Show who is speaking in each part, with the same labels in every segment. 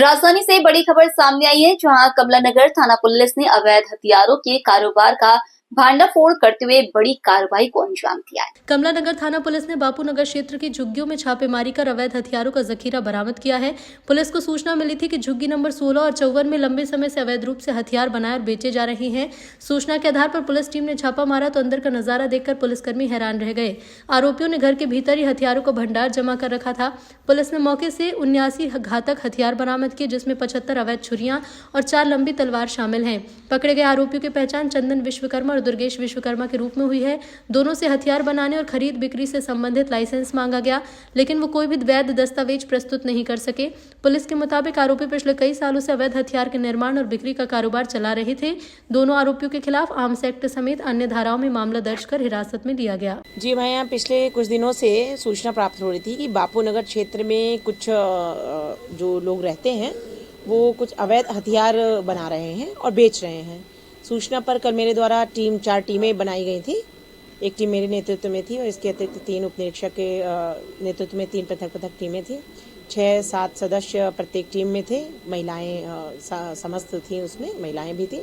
Speaker 1: राजधानी से बड़ी खबर सामने आई है, जहां कमलानगर थाना पुलिस ने अवैध हथियारों के कारोबार का भांडाफोड़ करते हुए बड़ी कार्रवाई को अंजाम दिया है।
Speaker 2: कमलानगर थाना पुलिस ने बापू नगर क्षेत्र की झुग्गियों में छापेमारी कर अवैध हथियारों का जखीरा बरामद किया है। पुलिस को सूचना मिली थी कि झुग्गी नंबर 16 और 54 में लंबे समय से अवैध रूप से हथियार बनाए और बेचे जा रहे हैं। सूचना के आधार पर पुलिस टीम ने छापा मारा तो अंदर का नजारा देखकर पुलिसकर्मी हैरान रह गए। आरोपियों ने घर के भीतर ही हथियारों का भंडार जमा कर रखा था। पुलिस ने मौके से 79 घातक हथियार बरामद किए, जिसमें 75 अवैध छुरियां और 4 लंबी तलवार शामिल हैं। पकड़े गए आरोपियों की पहचान चंदन विश्वकर्मा और दुर्गेश विश्वकर्मा के रूप में हुई है। दोनों से हथियार बनाने और खरीद बिक्री से संबंधित लाइसेंस मांगा गया, लेकिन वो कोई भी वैध दस्तावेज प्रस्तुत नहीं कर सके। पुलिस के मुताबिक आरोपी पिछले कई सालों से अवैध हथियार के निर्माण और बिक्री का कारोबार चला रहे थे। दोनों आरोपियों के खिलाफ आर्म्स एक्ट समेत अन्य धाराओं में मामला दर्ज कर हिरासत में लिया गया।
Speaker 3: जी, मैं यहाँ पिछले कुछ दिनों से सूचना प्राप्त हो रही थी कि बापू नगर क्षेत्र में कुछ जो लोग रहते हैं वो कुछ अवैध हथियार बना रहे हैं और बेच रहे हैं। सूचना पर कल मेरे द्वारा 4 टीमें बनाई गई थी। एक टीम मेरे नेतृत्व में थी और इसके अतिरिक्त 3 उप निरीक्षक के नेतृत्व में 3 पृथक टीमें थी। 6-7 सदस्य प्रत्येक टीम में थे। महिलाएं समस्त थी, उसमें महिलाएं भी थी।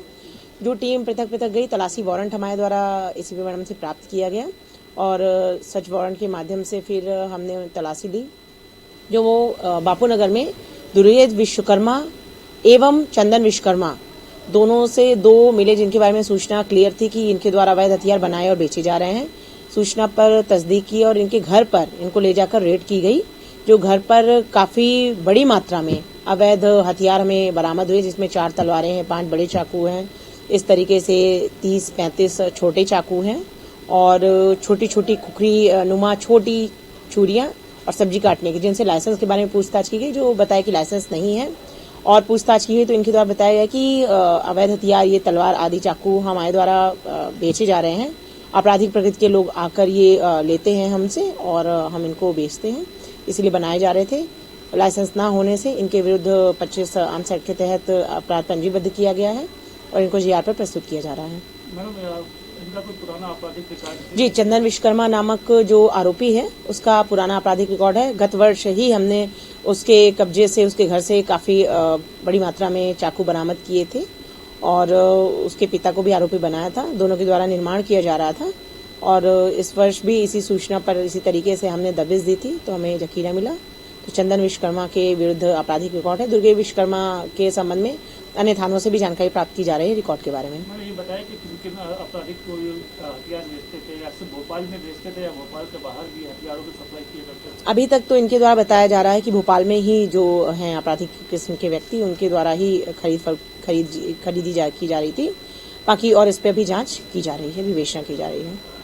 Speaker 3: जो टीम पृथक गई, तलाशी वारंट हमारे द्वारा एसीपी मैडम से प्राप्त किया गया और सर्च वारंट के माध्यम से फिर हमने तलाशी ली। जो वो बापू नगर में दुर्गेश विश्वकर्मा एवं चंदन विश्वकर्मा दोनों से 2 मिले, जिनके बारे में सूचना क्लियर थी कि इनके द्वारा अवैध हथियार बनाए और बेचे जा रहे हैं। सूचना पर तस्दीक की और इनके घर पर इनको ले जाकर रेड की गई। जो घर पर काफी बड़ी मात्रा में अवैध हथियार हमें बरामद हुए, जिसमें 4 तलवारें हैं, 5 बड़े चाकू हैं, इस तरीके से 30-35 छोटे चाकू हैं और छोटी छोटी कुकरी नुमा छोटी छुरियां और सब्जी काटने की, जिनसे लाइसेंस के बारे में पूछताछ की गई। जो बताया कि लाइसेंस नहीं है और पूछताछ की गई तो इनके द्वारा बताया गया कि अवैध हथियार, ये तलवार आदि चाकू हमारे द्वारा बेचे जा रहे हैं। आपराधिक प्रकृति के लोग आकर ये लेते हैं हमसे और हम इनको बेचते हैं, इसलिए बनाए जा रहे थे। लाइसेंस ना होने से इनके विरुद्ध 25 आर्म्स एक्ट के तहत अपराध पंजीबद्ध किया गया है और इनको जीआर पर प्रस्तुत किया जा रहा है।
Speaker 4: इनका कोई पुराना आपराधिक रिकॉर्ड?
Speaker 3: जी, चंदन विश्वकर्मा नामक जो आरोपी है उसका पुराना आपराधिक रिकॉर्ड है। गत वर्ष ही हमने उसके कब्जे से, उसके घर से काफी बड़ी मात्रा में चाकू बरामद किए थे और उसके पिता को भी आरोपी बनाया था। दोनों के द्वारा निर्माण किया जा रहा था और इस वर्ष भी इसी सूचना पर इसी तरीके से हमने दबिश दी थी तो हमें जखीरा मिला। तो चंदन विश्वकर्मा के विरुद्ध आपराधिक रिकॉर्ड है। दुर्गेश विश्वकर्मा के संबंध में अन्य थानों से भी जानकारी प्राप्त की जा रही है रिकॉर्ड के बारे में।
Speaker 4: मैंने ये बताया कि किन आपराधिक को हथियार बेचते थे या सिर्फ भोपाल में बेचते थे या भोपाल के बाहर भी हथियारों की सप्लाई किए करते थे?
Speaker 3: अभी तक तो इनके द्वारा बताया जा रहा है कि भोपाल में ही जो हैं आपराधिक किस्म के व्यक्ति, उनके द्वारा ही खरीदी की जा रही थी। बाकी और इस पर भी जांच की जा रही है, विवेचना की जा रही है।